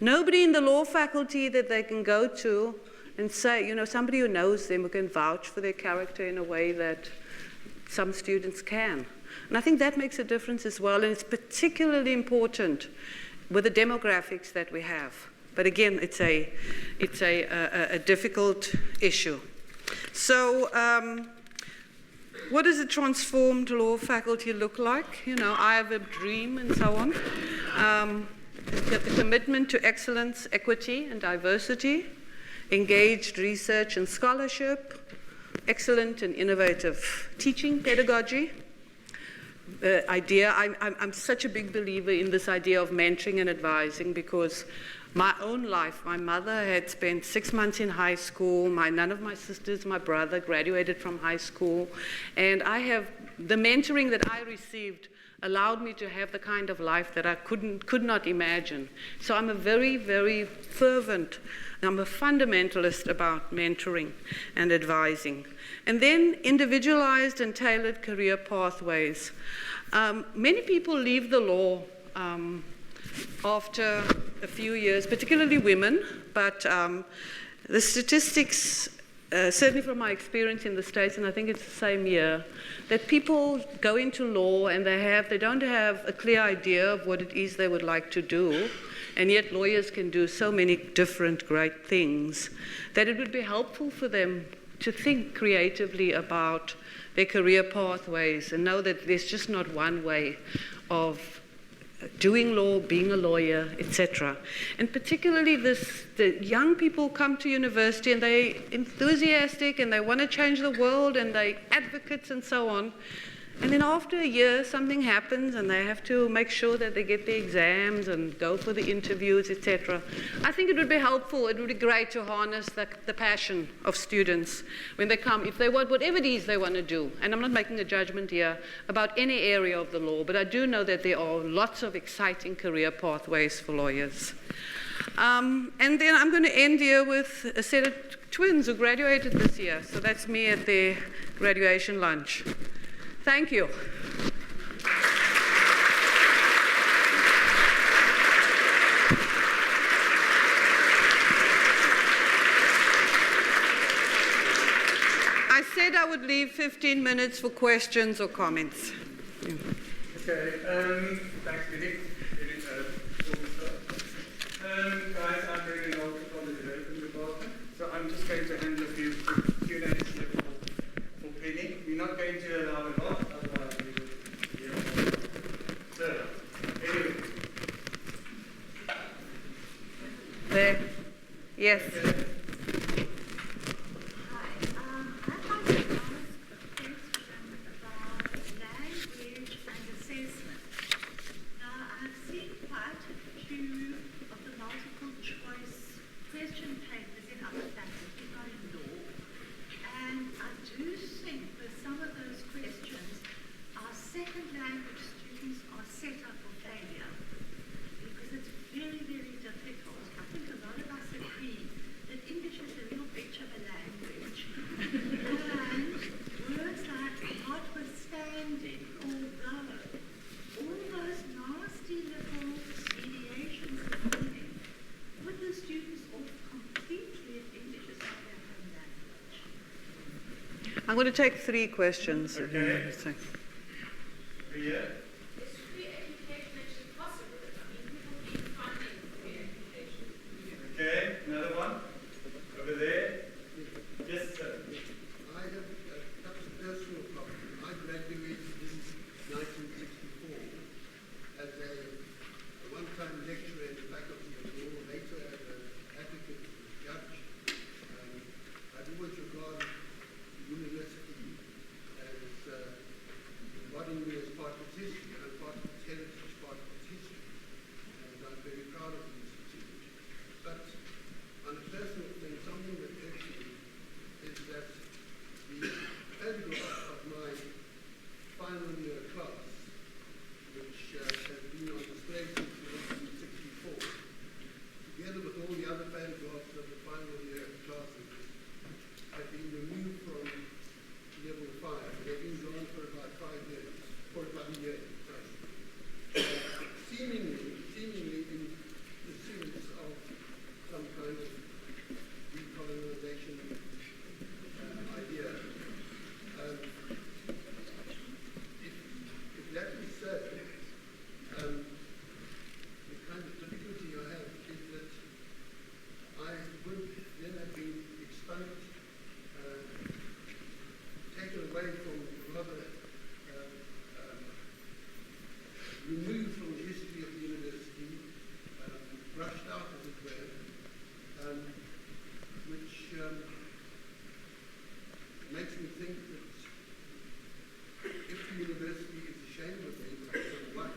Nobody in the law faculty that they can go to and say, you know, somebody who knows them, who can vouch for their character in a way that some students can. And I think that makes a difference as well, and it's particularly important with the demographics that we have. But again, it's a difficult issue. So what does a transformed law faculty look like? You know, I have a dream and so on. The commitment to excellence, equity, and diversity, engaged research and scholarship, excellent and innovative teaching pedagogy. I'm such a big believer in this idea of mentoring and advising, because my own life, my mother had spent 6 months in high school. None of my sisters, my brother graduated from high school. And the mentoring that I received allowed me to have the kind of life that I could not imagine. So I'm a very, very fervent, I'm a fundamentalist about mentoring and advising. And then individualized and tailored career pathways. Many people leave the law after a few years, particularly women, but the statistics, certainly from my experience in the States, and I think it's the same here, that people go into law and they don't have a clear idea of what it is they would like to do, and yet lawyers can do so many different great things, that it would be helpful for them to think creatively about their career pathways and know that there's just not one way of doing law, being a lawyer, etc. And particularly the young people come to university and they're enthusiastic and they want to change the world and they're advocates and so on. And then after a year, something happens and they have to make sure that they get the exams and go for the interviews, etc. I think it would be helpful, it would be great to harness the passion of students when they come, if they want whatever it is they want to do. And I'm not making a judgment here about any area of the law, but I do know that there are lots of exciting career pathways for lawyers. And then I'm going to end here with a set of twins who graduated this year. So that's me at their graduation lunch. Thank you. I said I would leave 15 minutes for questions or comments. Okay, thanks, Billy. Guys, I'm really involved from the development department, so I'm just going to handle a few Q&As here for Penny. We're not going to allow a lot, otherwise we will hear more. So, anyway. There. Yes. Okay. I'm going to take 3 questions. Okay. Yeah. Is free education actually possible if makes me think that if the university is ashamed of the impact of what,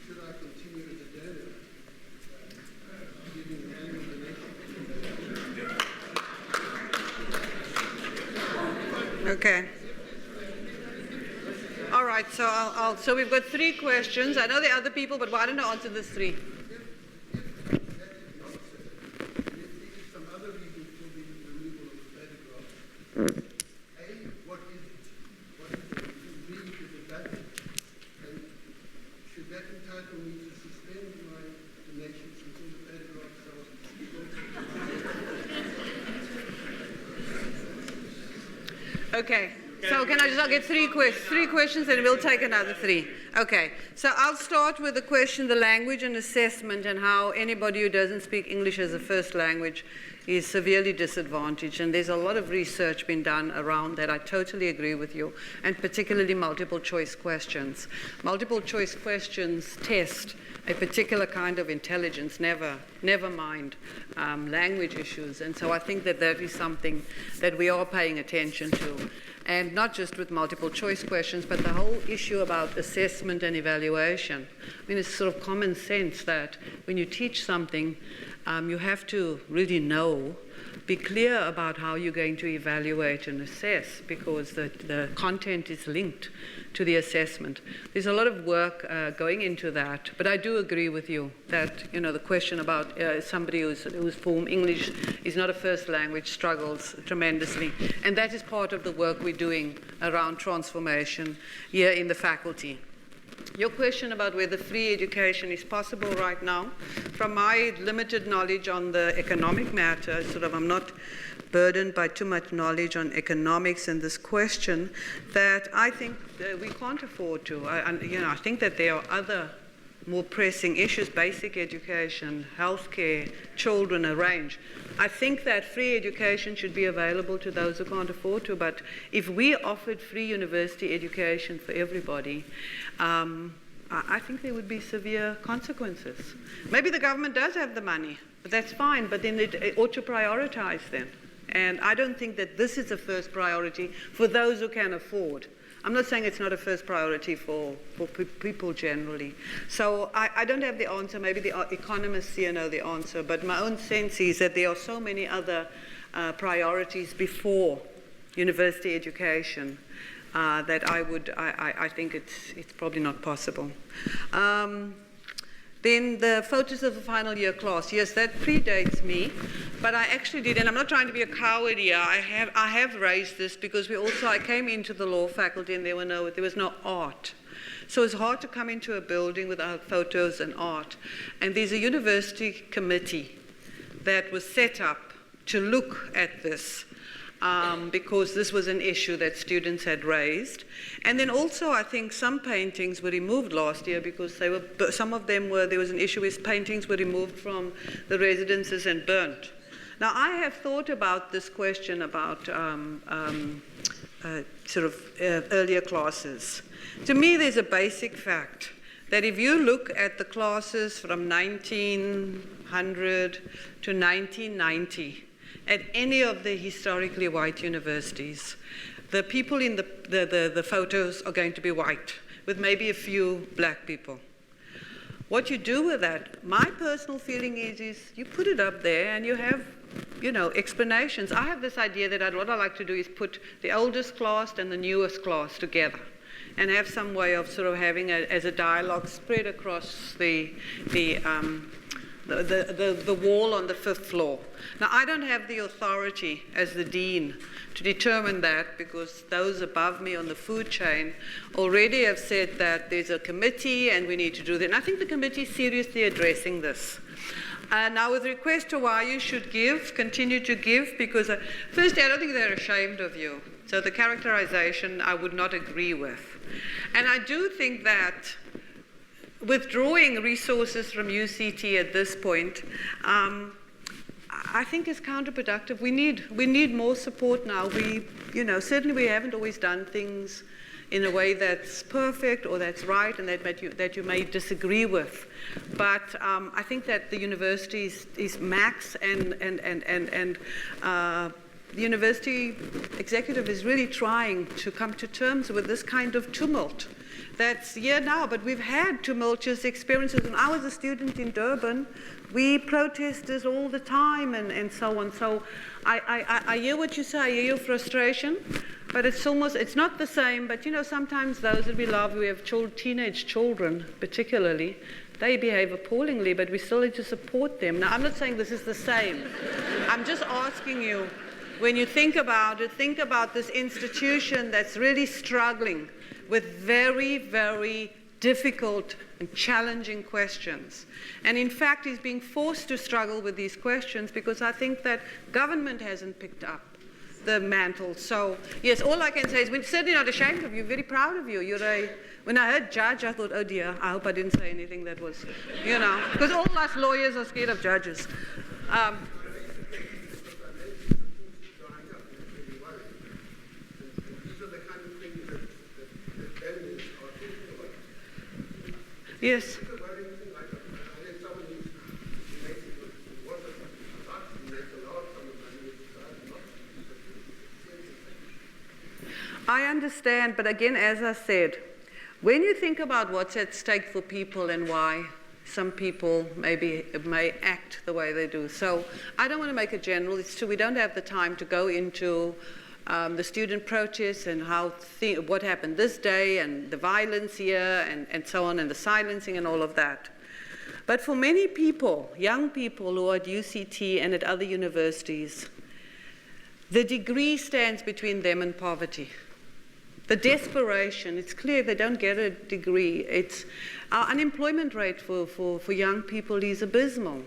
should I continue as a donor, giving an annual donation? Okay. All right, so we've got 3 questions. I know there are other people, but why don't I answer this 3? Okay, so I'll get 3 questions and we'll take another 3. Okay, so I'll start with the question, the language and assessment, and how anybody who doesn't speak English as a first language is severely disadvantaged. And there's a lot of research been done around that. I totally agree with you, and particularly multiple choice questions. Multiple choice questions test a particular kind of intelligence, never mind language issues. And so I think that is something that we are paying attention to. And not just with multiple choice questions, but the whole issue about assessment and evaluation. I mean, it's sort of common sense that when you teach something, you have to really be clear about how you're going to evaluate and assess, because the content is linked to the assessment. There's a lot of work going into that, but I do agree with you that, the question about somebody whose for whom English is not a first language struggles tremendously, and that is part of the work we're doing around transformation here in the faculty. Your question about whether free education is possible right now, from my limited knowledge on the economic matter, I'm not burdened by too much knowledge on economics in this question, that I think that we can't afford to. I think that there are other more pressing issues, basic education, healthcare, children, a range. I think that free education should be available to those who can't afford to, but if we offered free university education for everybody, I think there would be severe consequences. Maybe the government does have the money, but that's fine, but then it ought to prioritize them. And I don't think that this is a first priority for those who can afford. I'm not saying it's not a first priority for people generally. So I don't have the answer. Maybe the economists here know the answer. But my own sense is that there are so many other priorities before university education that I think it's probably not possible. Then the photos of the final year class. Yes, that predates me, but I actually did, and I'm not trying to be a coward here. I have raised this because I came into the law faculty and there was no art. So it's hard to come into a building without photos and art. And there's a university committee that was set up to look at this. Because this was an issue that students had raised. And then also I think some paintings were removed last year because there was an issue with paintings were removed from the residences and burnt. Now I have thought about this question about earlier classes. To me there's a basic fact that if you look at the classes from 1900 to 1990, at any of the historically white universities, the people in the photos are going to be white, with maybe a few black people. What you do with that, my personal feeling is you put it up there and you have, explanations. I have this idea that what I like to do is put the oldest class and the newest class together and have some way of sort of having as a dialogue spread across the wall on the 5th floor. Now, I don't have the authority as the dean to determine that because those above me on the food chain already have said that there's a committee and we need to do that. And I think the committee is seriously addressing this. Now, with request to why you should continue to give, because firstly, I don't think they're ashamed of you. So the characterization I would not agree with. And I do think that withdrawing resources from UCT at this point, I think is counterproductive. We need more support now. Certainly we haven't always done things in a way that's perfect or that's right and that you may disagree with. But I think that the university is max and the university executive is really trying to come to terms with this kind of tumult that's here now, but we've had tumultuous experiences. When I was a student in Durban, we protested all the time and so on. So I hear what you say, I hear your frustration, but it's not the same. But you know, sometimes those that we love, we have teenage children particularly, they behave appallingly, but we still need to support them. Now, I'm not saying this is the same. I'm just asking you, when you think about it, think about this institution that's really struggling with very, very difficult and challenging questions. And in fact, he's being forced to struggle with these questions because I think that government hasn't picked up the mantle. So, yes, all I can say is we're certainly not ashamed of you, very proud of you. When I heard judge, I thought, oh dear, I hope I didn't say anything that was, you know, because all us lawyers are scared of judges. Yes. I understand, but again, as I said, when you think about what's at stake for people and why some people may act the way they do. So I don't want to make a general. It's true, we don't have the time to go into the student protests and what happened this day and the violence here and so on and the silencing and all of that. But for many people, young people who are at UCT and at other universities, the degree stands between them and poverty. The desperation, it's clear they don't get a degree. Our unemployment rate for young people is abysmal.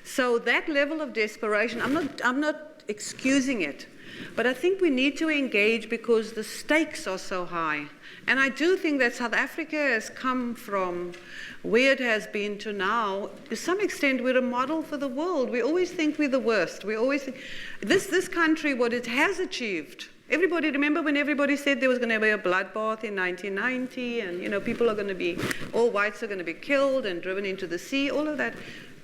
So that level of desperation, I'm not excusing it, but I think we need to engage because the stakes are so high. And I do think that South Africa has come from where it has been to now. To some extent, we're a model for the world. We always think we're the worst. We always think this country, what it has achieved. Everybody, remember when everybody said there was going to be a bloodbath in 1990 and, you know, all whites are going to be killed and driven into the sea, all of that.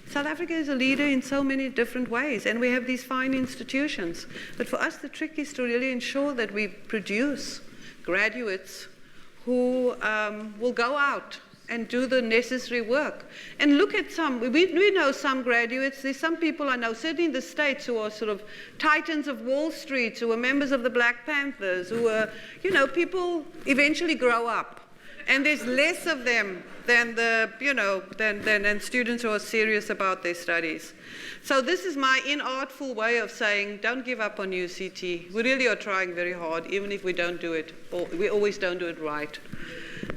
South Africa is a leader in so many different ways, and we have these fine institutions. But for us, the trick is to really ensure that we produce graduates who will go out and do the necessary work. And look at we know some graduates, there's some people I know, certainly in the States, who are sort of titans of Wall Street, who are members of the Black Panthers, who are, you know, people eventually grow up. And there's less of them than than students who are serious about their studies. So this is my inartful way of saying, don't give up on UCT. We really are trying very hard, even if we don't do it, or we always don't do it right.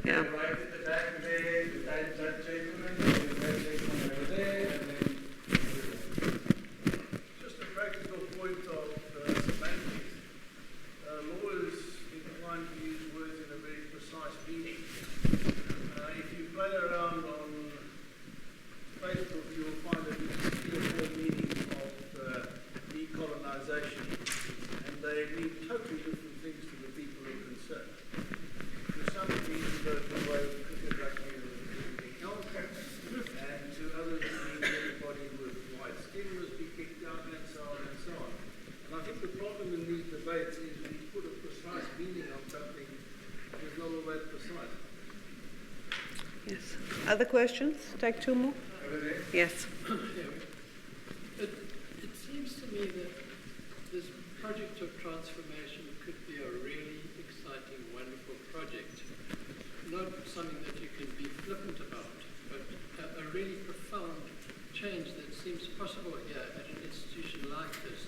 Yeah. Right at the back there, that gentleman, and that gentleman over there, and then just a practical point of semantics. Lawyers inclined to use words in a very precise meaning. If you play around on Facebook, you will find that there's 3 or 4 meanings of decolonisation, and they mean totally different things to the people who are concerned. To some it means to go to the way of cricket, rugby, or anything else, and to others it means everybody with white skin must be kicked out, and so on and so on. And I think the problem in these debates is we put a precise meaning on something that is not all that precise. Yes. Other questions? Take 2 more. Yes. It seems to me that this project of transformation could be a really exciting, wonderful project. Not something that you can be flippant about, but a really profound change that seems possible here at an institution like this,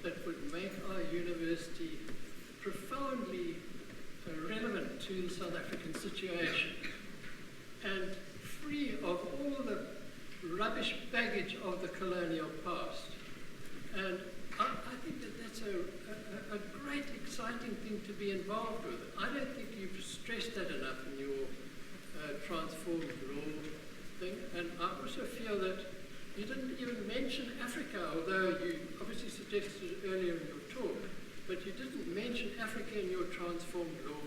that would make our university profoundly relevant to the South African situation and free of all the rubbish baggage of the colonial past. And I think that that's a great, exciting thing to be involved with. I don't think you've stressed that enough in your transformed law thing. And I also feel that you didn't even mention Africa, although you obviously suggested it earlier in your talk, but you didn't mention Africa in your transformed law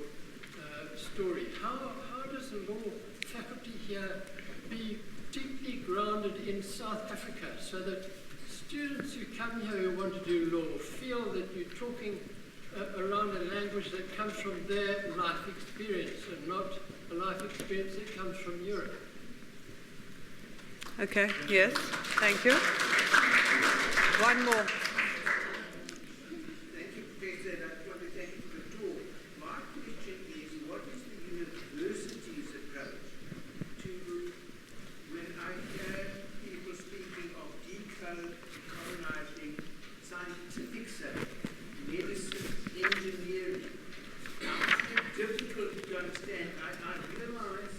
story. How does the law faculty here be deeply grounded in South Africa so that students who come here who want to do law feel that you're talking around a language that comes from their life experience and not a life experience that comes from Europe? Okay, yes, thank you. One more. Thank you, Professor. That's what we thank you for the talk. My question is, what is the university's approach to, when I hear people speaking of decolonizing scientific study, medicine, engineering? Now, it's difficult to understand. I realize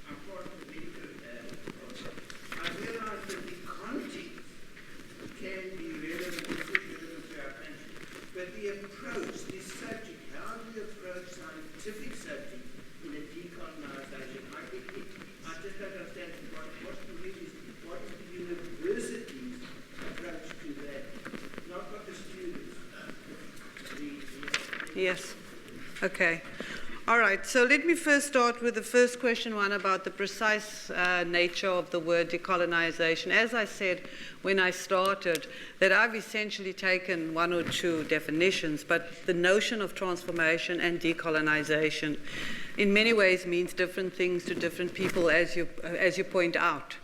I'm part of the medical process. I realize that the context can be relevant to our country. But the approach, this subject, how do you approach scientific subjects in a decolonization? I just don't understand what is the university's approach to that? Not what the students. Yes. Okay. All right. So let me first start with the first question, one about the precise nature of the word decolonization. As I said when I started, that I've essentially taken one or two definitions, but the notion of transformation and decolonization in many ways means different things to different people, as you point out.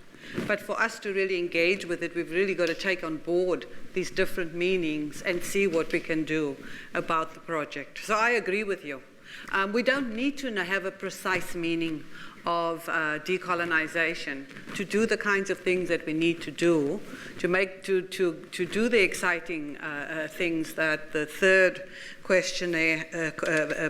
But for us to really engage with it, we've really got to take on board these different meanings and see what we can do about the project. So I agree with you. We don't need to have a precise meaning of decolonization to do the kinds of things that we need to do to do the exciting things that the third questionnaire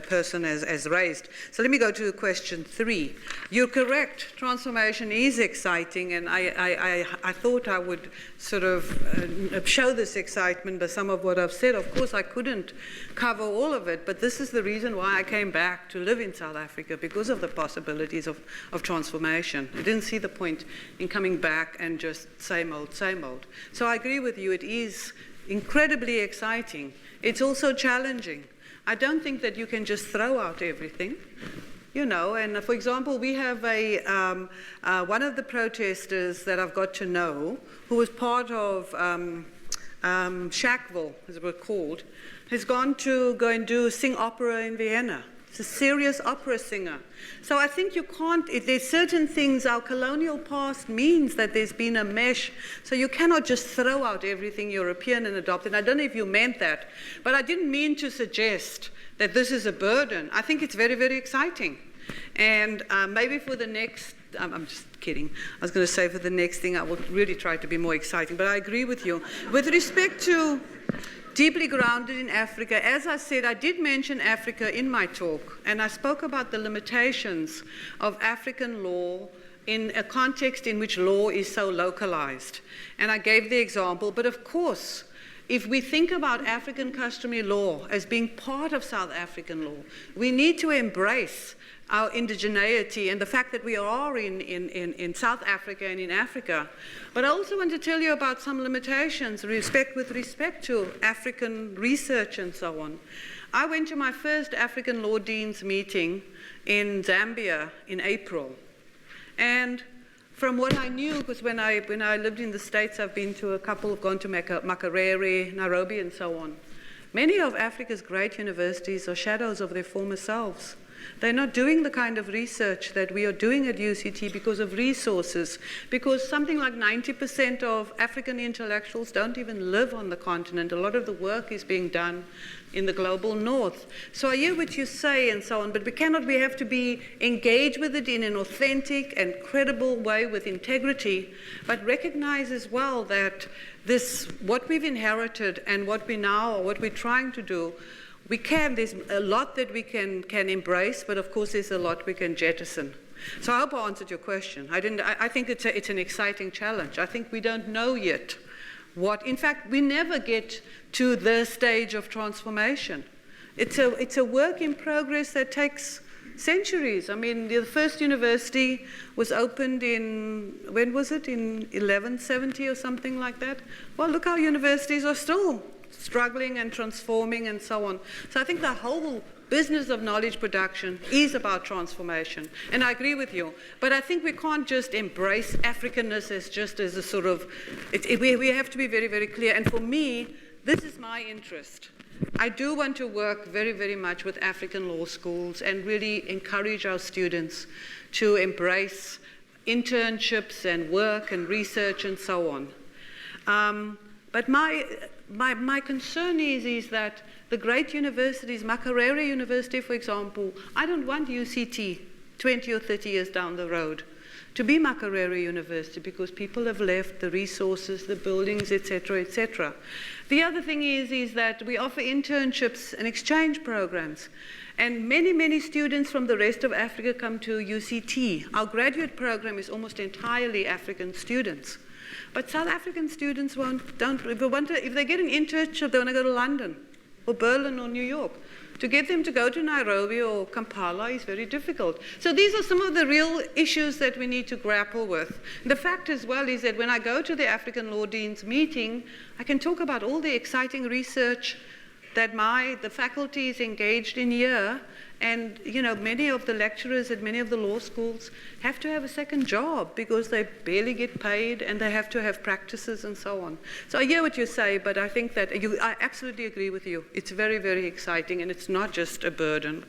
person has raised. So let me go to question 3. You're correct. Transformation is exciting, and I thought I would sort of show this excitement by some of what I've said. Of course, I couldn't cover all of it, but this is the reason why I came back to live in South Africa, because of the possibilities of transformation. I didn't see the point in coming back and just same old, same old. So I agree with you. It is incredibly exciting. It's also challenging. I don't think that you can just throw out everything, you know. And for example, we have one of the protesters that I've got to know, who was part of Shackville, as it was called, has gone to go and sing opera in Vienna. It's a serious opera singer. So I think you can't, there's certain things, our colonial past means that there's been a mesh, so you cannot just throw out everything European and adopt it. I don't know if you meant that, but I didn't mean to suggest that this is a burden. I think it's very, very exciting. And maybe for the next, I'm just kidding. I was going to say for the next thing, I will really try to be more exciting, but I agree with you. With respect to deeply grounded in Africa, as I said, I did mention Africa in my talk, and I spoke about the limitations of African law in a context in which law is so localized. And I gave the example, but of course, if we think about African customary law as being part of South African law, we need to embrace our indigeneity and the fact that we are in South Africa and in Africa. But I also want to tell you about some limitations with respect to African research and so on. I went to my first African Law Deans meeting in Zambia in April. And from what I knew, because when I lived in the States, I've been to a couple, gone to Makerere, Nairobi, and so on. Many of Africa's great universities are shadows of their former selves. They're not doing the kind of research that we are doing at UCT because of resources, because something like 90% of African intellectuals don't even live on the continent. A lot of the work is being done in the global north. So I hear what you say and so on, but we have to be engaged with it in an authentic and credible way with integrity, but recognize as well that what we've inherited and what we're trying to do, there's a lot that we can embrace, but of course there's a lot we can jettison. So I hope I answered your question. I think it's an exciting challenge. I think we don't know yet in fact, we never get to the stage of transformation. It's a work in progress that takes centuries. I mean, the first university was opened when was it? In 1170 or something like that? Well, look how universities are still struggling and transforming and so on. So I think the whole business of knowledge production is about transformation. And I agree with you. But I think we can't just embrace Africanness as just as a sort of, we have to be very, very clear. And for me, this is my interest. I do want to work very, very much with African law schools and really encourage our students to embrace internships and work and research and so on. But my concern is that the great universities, Makerere University, for example, I don't want UCT 20 or 30 years down the road to be Makerere University because people have left the resources, the buildings, etc., etc. The other thing is that we offer internships and exchange programs. And many, many students from the rest of Africa come to UCT. Our graduate program is almost entirely African students. But South African students if they get an internship, they want to go to London or Berlin or New York. To get them to go to Nairobi or Kampala is very difficult. So these are some of the real issues that we need to grapple with. The fact as well is that when I go to the African Law Deans meeting, I can talk about all the exciting research that the faculty is engaged in here. And many of the lecturers at many of the law schools have to have a second job because they barely get paid and they have to have practices and so on. So I hear what you say, but I think that I absolutely agree with you. It's very, very exciting and it's not just a burden.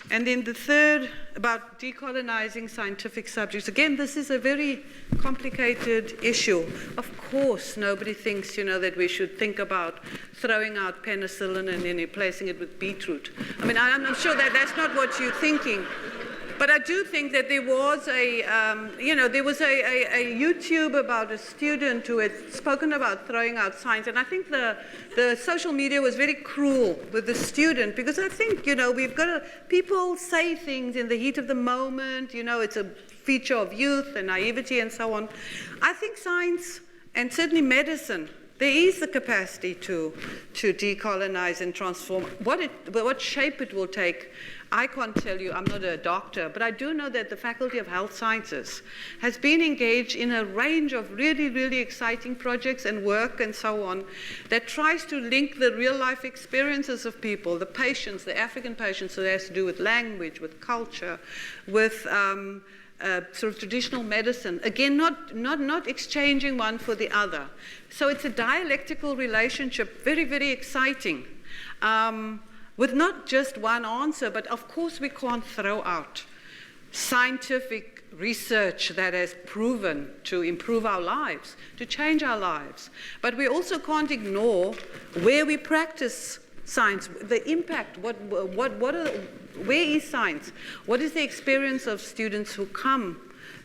And then the third, about decolonizing scientific subjects. Again, this is a very complicated issue. Of course, nobody thinks, that we should think about throwing out penicillin and then replacing it with beetroot. I mean, I'm sure that that's not what you're thinking. But I do think that there was a YouTube about a student who had spoken about throwing out science, and I think the social media was very cruel with the student because I think, we've got to, people say things in the heat of the moment, it's a feature of youth and naivety and so on. I think science and certainly medicine, there is the capacity to decolonize and transform. What shape it will take, I can't tell you. I'm not a doctor, but I do know that the Faculty of Health Sciences has been engaged in a range of really, really exciting projects and work and so on that tries to link the real-life experiences of people, the patients, the African patients, so it has to do with language, with culture, with sort of traditional medicine. Again, not exchanging one for the other. So it's a dialectical relationship, very, very exciting. With not just one answer, but of course we can't throw out scientific research that has proven to improve our lives, to change our lives. But we also can't ignore where we practice science, the impact, where is science? What is the experience of students who come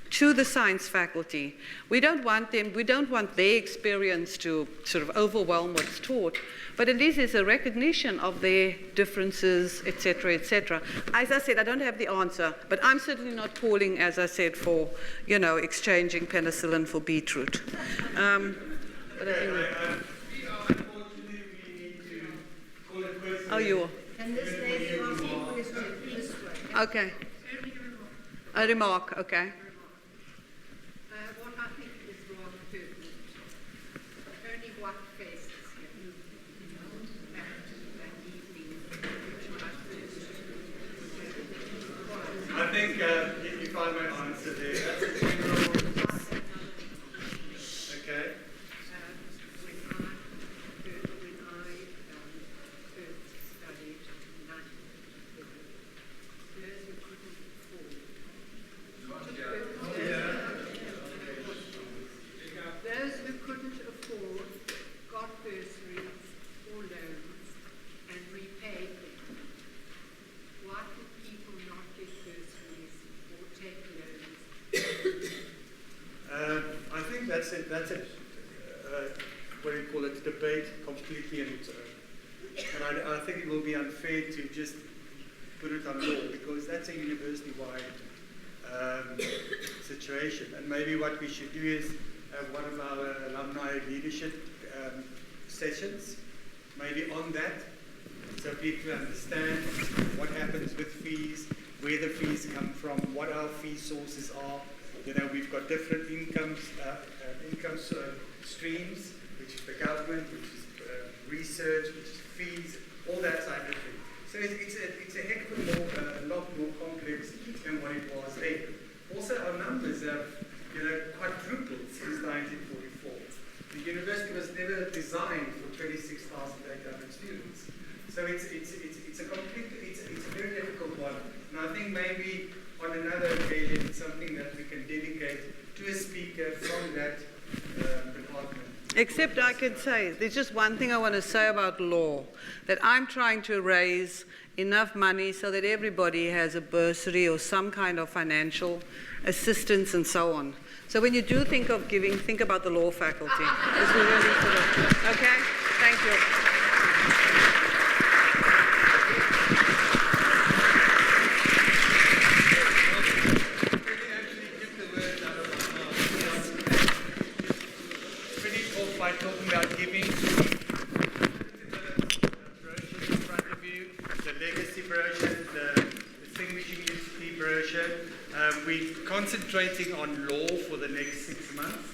to the science faculty? We don't want their experience to sort of overwhelm what's taught, but at least there's a recognition of their differences, etc., etc. As I said, I don't have the answer, but I'm certainly not calling, as I said, for, exchanging penicillin for beetroot. But anyway. Unfortunately, we need to call a question. Oh, you are. And this lady asking question this way. Okay. A remark, okay. What I think is rather pertinent, only one face is here. That evening, which I think if I may answer there, that's a general. Okay. when I first studied in 1950, those who couldn't afford those who couldn't afford got bursaries or loans and repaid them. Why could people not get bursaries or take loans? I think that's a what do you call it, debate completely, and I think it will be unfair to just put it on law because that's a university-wide situation. And maybe what we should do is have one of our alumni leadership sessions, maybe on that, so people understand what happens with fees, where the fees come from, what our fee sources are. We've got different income streams, which is the government, which is research, which is fees, all that type of thing. So it's a heck of a lot more complex than what it was then. Also, our numbers have quadrupled since 1944. The university was never designed for 26,800 students. So it's a very difficult one. And I think maybe on another occasion it's something that we can dedicate to a speaker from that department. Except I could say, there's just one thing I want to say about law, that I'm trying to raise enough money so that everybody has a bursary or some kind of financial assistance and so on. So when you do think of giving, think about the law faculty. It's really sort of, okay? Thank you. By talking about giving, brochures in front of you, the legacy brochure, the distinguishing UCP brochure. We're concentrating on law for the next 6 months.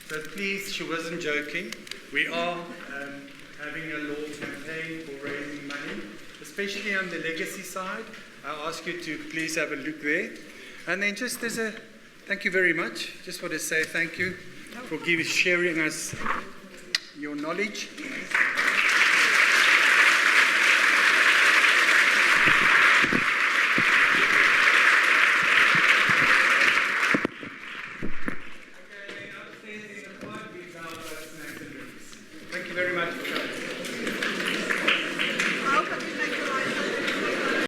So please, she wasn't joking. We are having a law campaign for raising money, especially on the legacy side. I ask you to please have a look there. And then just thank you very much. Just want to say thank you for sharing us your knowledge.